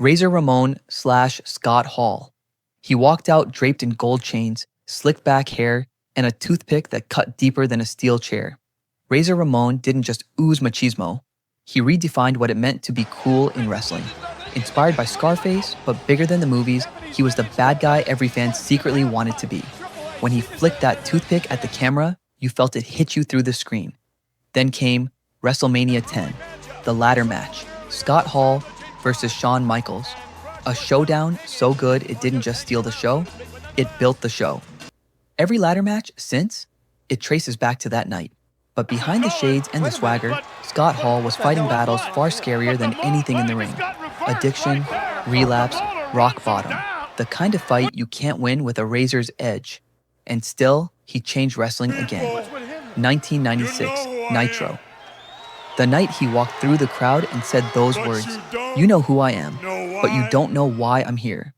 Razor Ramon / Scott Hall. He walked out draped in gold chains, slicked back hair, and a toothpick that cut deeper than a steel chair. Razor Ramon didn't just ooze machismo. He redefined what it meant to be cool in wrestling. Inspired by Scarface, but bigger than the movies, he was the bad guy every fan secretly wanted to be. When he flicked that toothpick at the camera, you felt it hit you through the screen. Then came WrestleMania 10, the ladder match, Scott Hall versus Shawn Michaels. A showdown so good it didn't just steal the show, it built the show. Every ladder match since, it traces back to that night. But behind the shades and the swagger, Scott Hall was fighting battles far scarier than anything in the ring. Addiction, relapse, rock bottom. The kind of fight you can't win with a razor's edge. And still, he changed wrestling again. 1996, Nitro. The night he walked through the crowd and said those words, "You know who I am, but you don't know why I'm here."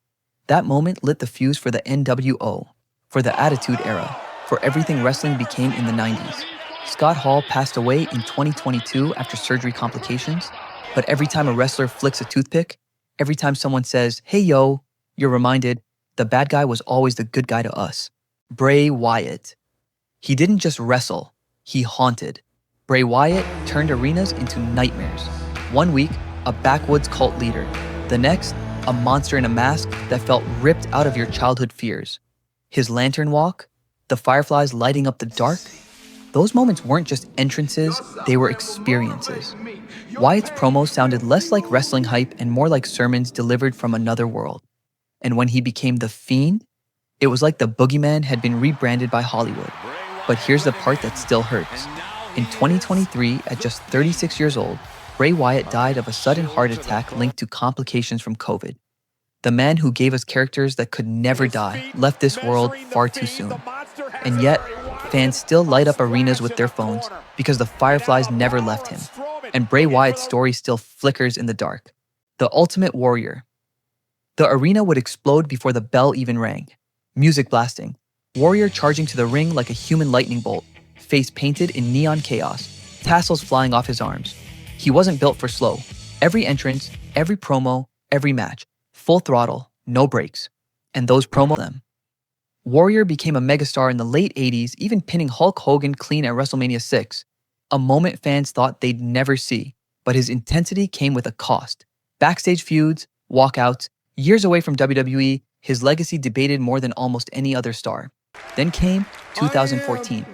That moment lit the fuse for the NWO, for the Attitude Era, for everything wrestling became in the 90s. Scott Hall passed away in 2022 after surgery complications, but every time a wrestler flicks a toothpick, every time someone says, "Hey yo," you're reminded, the bad guy was always the good guy to us. Bray Wyatt. He didn't just wrestle, he haunted. Bray Wyatt turned arenas into nightmares. One week, a backwoods cult leader. The next, a monster in a mask that felt ripped out of your childhood fears. His lantern walk, the fireflies lighting up the dark, those moments weren't just entrances, they were experiences. Wyatt's promos sounded less like wrestling hype and more like sermons delivered from another world. And when he became the Fiend, it was like the boogeyman had been rebranded by Hollywood. But here's the part that still hurts. In 2023, at just 36 years old, Bray Wyatt died of a sudden heart attack linked to complications from COVID. The man who gave us characters that could never die left this world far too soon. And yet, fans still light up arenas with their phones because the fireflies never left him. And Bray Wyatt's story still flickers in the dark. The Ultimate Warrior. The arena would explode before the bell even rang. Music blasting. Warrior charging to the ring like a human lightning bolt. Face painted in neon chaos. Tassels flying off his arms. He wasn't built for slow. Every entrance, every promo, every match. Full throttle, no breaks. And those promo them. Warrior became a megastar in the late 80s, even pinning Hulk Hogan clean at WrestleMania 6. A moment fans thought they'd never see, but his intensity came with a cost. Backstage feuds, walkouts, years away from WWE, his legacy debated more than almost any other star. Then came 2014.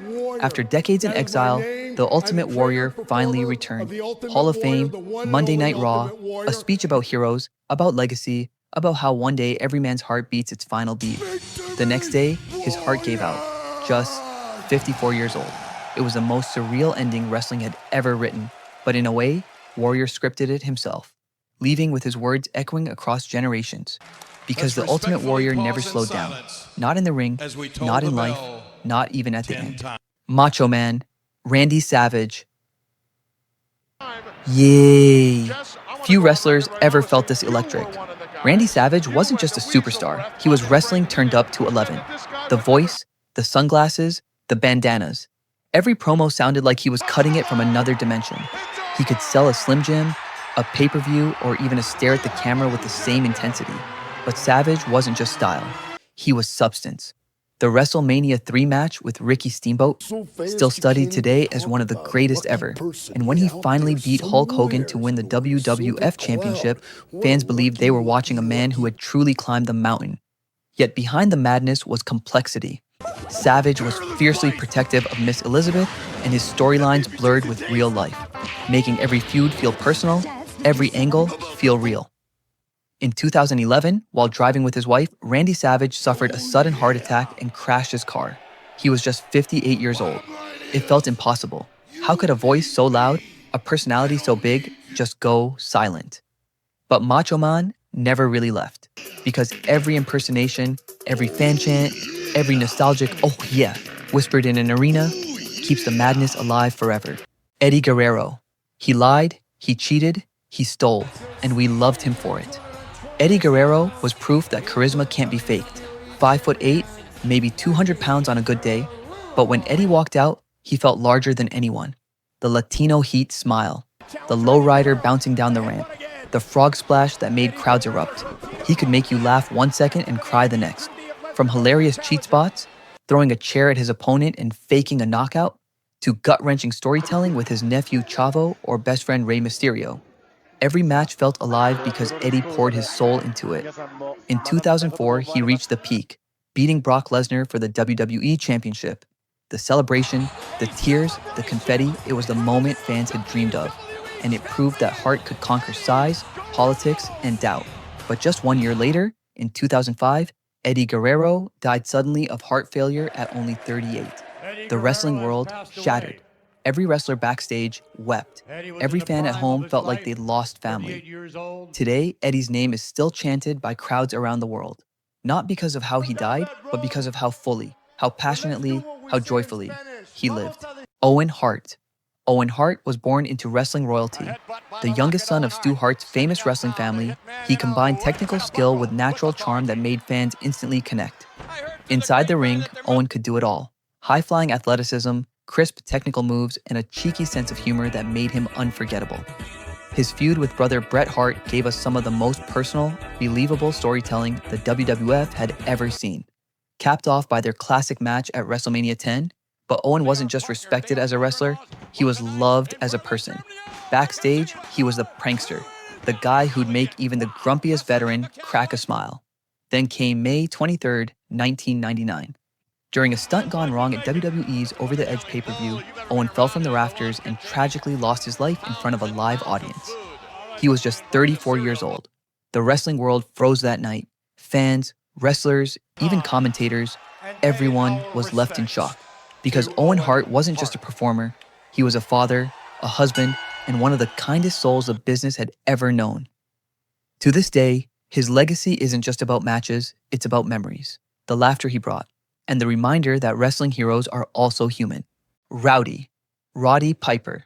After decades in exile, the Ultimate Warrior finally returned. Hall of Fame, Monday Night Raw, a speech about heroes, about legacy, about how one day every man's heart beats its final beat. The next day, his heart gave out, just 54 years old. It was the most surreal ending wrestling had ever written, but in a way, Warrior scripted it himself, leaving with his words echoing across generations. Because the Ultimate Warrior never slowed down. Not in the ring, not in life, not even at the end. Macho Man, Randy Savage. Yay! Few wrestlers ever felt this electric. Randy Savage wasn't just a superstar, he was wrestling turned up to 11. The voice, the sunglasses, the bandanas. Every promo sounded like he was cutting it from another dimension. He could sell a Slim Jim, a pay-per-view, or even a stare at the camera with the same intensity. But Savage wasn't just style, he was substance. The WrestleMania 3 match with Ricky Steamboat, still studied today as one of the greatest ever. And when he finally beat Hulk Hogan to win the WWF Championship, fans believed they were watching a man who had truly climbed the mountain. Yet behind the madness was complexity. Savage was fiercely protective of Miss Elizabeth, and his storylines blurred with real life, making every feud feel personal, every angle feel real. In 2011, while driving with his wife, Randy Savage suffered a sudden heart attack and crashed his car. He was just 58 years old. It felt impossible. How could a voice so loud, a personality so big, just go silent? But Macho Man never really left, because every impersonation, every fan chant, every nostalgic "oh yeah" whispered in an arena keeps the madness alive forever. Eddie Guerrero. He lied, he cheated, he stole, and we loved him for it. Eddie Guerrero was proof that charisma can't be faked. 5'8", maybe 200 pounds on a good day, but when Eddie walked out, he felt larger than anyone. The Latino heat smile, the lowrider bouncing down the ramp, The frog splash that made crowds erupt. He could make you laugh 1 second and cry the next. From hilarious cheat spots, throwing a chair at his opponent and faking a knockout, to gut-wrenching storytelling with his nephew Chavo or best friend Rey Mysterio. Every match felt alive because Eddie poured his soul into it. In 2004, he reached the peak, beating Brock Lesnar for the WWE Championship. The celebration, the tears, the confetti, it was the moment fans had dreamed of. And it proved that Hart could conquer size, politics, and doubt. But just 1 year later, in 2005, Eddie Guerrero died suddenly of heart failure at only 38. The wrestling world shattered. Every wrestler backstage wept. Every fan at home felt like they'd lost family. Today, Eddie's name is still chanted by crowds around the world. Not because of how he died, but because of how fully, how passionately, how joyfully he lived. Owen Hart. Owen Hart was born into wrestling royalty. The youngest son of Stu Hart's famous wrestling family, he combined technical skill with natural charm that made fans instantly connect. Inside the ring, Owen could do it all. High-flying athleticism, crisp technical moves, and a cheeky sense of humor that made him unforgettable. His feud with brother Bret Hart gave us some of the most personal, believable storytelling the WWF had ever seen. Capped off by their classic match at WrestleMania 10, but Owen wasn't just respected as a wrestler, he was loved as a person. Backstage, he was the prankster, the guy who'd make even the grumpiest veteran crack a smile. Then came May 23rd, 1999. During a stunt gone wrong at WWE's Over the Edge pay-per-view, Owen fell from the rafters and tragically lost his life in front of a live audience. He was just 34 years old. The wrestling world froze that night. Fans, wrestlers, even commentators, everyone was left in shock. Because Owen Hart wasn't just a performer, he was a father, a husband, and one of the kindest souls the business had ever known. To this day, his legacy isn't just about matches, it's about memories, the laughter he brought, and the reminder that wrestling heroes are also human. Roddy Piper.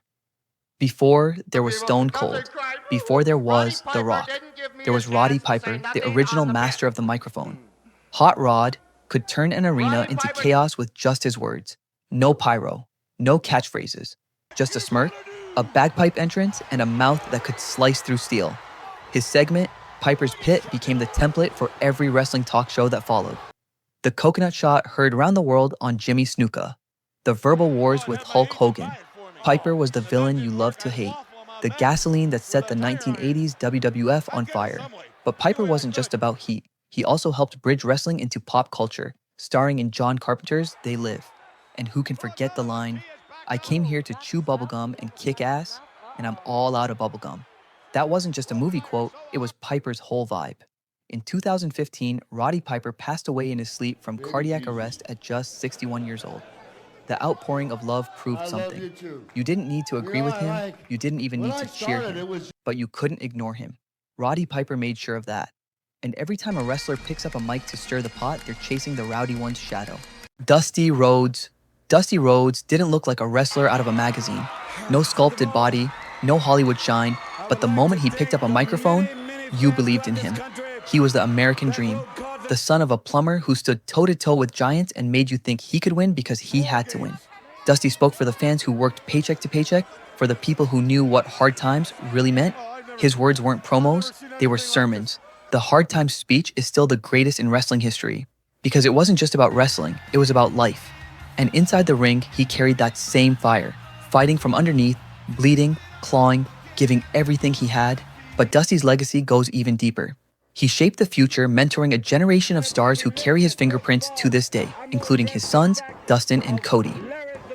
Before there was Stone Cold, before there was The Rock, there was Roddy Piper, the original master of the microphone. Hot Rod could turn an arena into chaos with just his words. No pyro, no catchphrases, just a smirk, a bagpipe entrance, and a mouth that could slice through steel. His segment, Piper's Pit, became the template for every wrestling talk show that followed. The coconut shot heard around the world on Jimmy Snuka. The verbal wars with Hulk Hogan. Piper was the villain you loved to hate. The gasoline that set the 1980s WWF on fire. But Piper wasn't just about heat. He also helped bridge wrestling into pop culture, starring in John Carpenter's They Live. And who can forget the line, "I came here to chew bubblegum and kick ass, and I'm all out of bubblegum." That wasn't just a movie quote, it was Piper's whole vibe. In 2015, Roddy Piper passed away in his sleep from cardiac arrest at just 61 years old. The outpouring of love proved something. You didn't need to agree with him, you didn't even need to cheer him, but you couldn't ignore him. Roddy Piper made sure of that. And every time a wrestler picks up a mic to stir the pot, they're chasing the rowdy one's shadow. Dusty Rhodes. Dusty Rhodes didn't look like a wrestler out of a magazine. No sculpted body, no Hollywood shine, but the moment he picked up a microphone, you believed in him. He was the American dream, the son of a plumber who stood toe-to-toe with giants and made you think he could win because he had to win. Dusty spoke for the fans who worked paycheck to paycheck, for the people who knew what hard times really meant. His words weren't promos, they were sermons. The hard times speech is still the greatest in wrestling history, because it wasn't just about wrestling, it was about life. And inside the ring, he carried that same fire, fighting from underneath, bleeding, clawing, giving everything he had. But Dusty's legacy goes even deeper. He shaped the future, mentoring a generation of stars who carry his fingerprints to this day, including his sons, Dustin and Cody.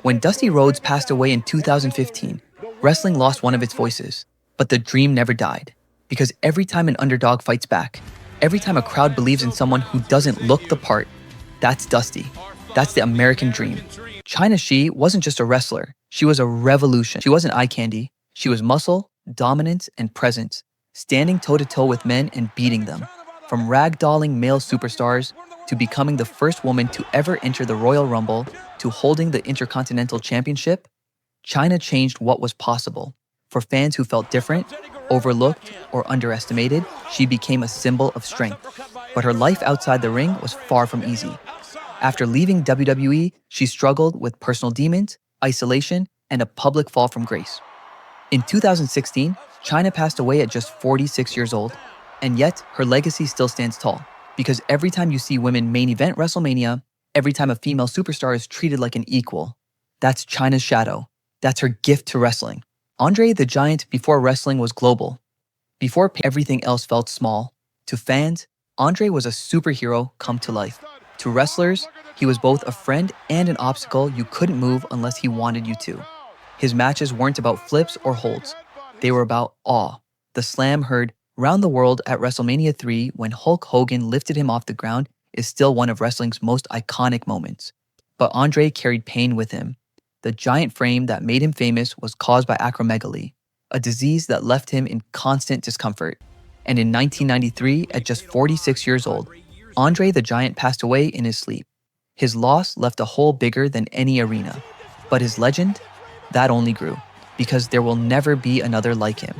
When Dusty Rhodes passed away in 2015, wrestling lost one of its voices. But the dream never died. Because every time an underdog fights back, every time a crowd believes in someone who doesn't look the part, that's Dusty. That's the American dream. Chyna She wasn't just a wrestler. She was a revolution. She wasn't eye candy. She was muscle, dominance, and presence, standing toe-to-toe with men and beating them. From ragdolling male superstars, to becoming the first woman to ever enter the Royal Rumble, to holding the Intercontinental Championship, Chyna changed what was possible. For fans who felt different, overlooked, or underestimated, she became a symbol of strength. But her life outside the ring was far from easy. After leaving WWE, she struggled with personal demons, isolation, and a public fall from grace. In 2016, Chyna passed away at just 46 years old, and yet her legacy still stands tall because every time you see women main event WrestleMania, every time a female superstar is treated like an equal, that's Chyna's shadow. That's her gift to wrestling. Andre the Giant before wrestling was global. Before everything else felt small. To fans, Andre was a superhero come to life. To wrestlers, he was both a friend and an obstacle you couldn't move unless he wanted you to. His matches weren't about flips or holds. They were about awe. The slam heard round the world at WrestleMania 3 when Hulk Hogan lifted him off the ground is still one of wrestling's most iconic moments. But Andre carried pain with him. The giant frame that made him famous was caused by acromegaly, a disease that left him in constant discomfort. And in 1993, at just 46 years old, Andre the Giant passed away in his sleep. His loss left a hole bigger than any arena. But his legend? That only grew, because there will never be another like him.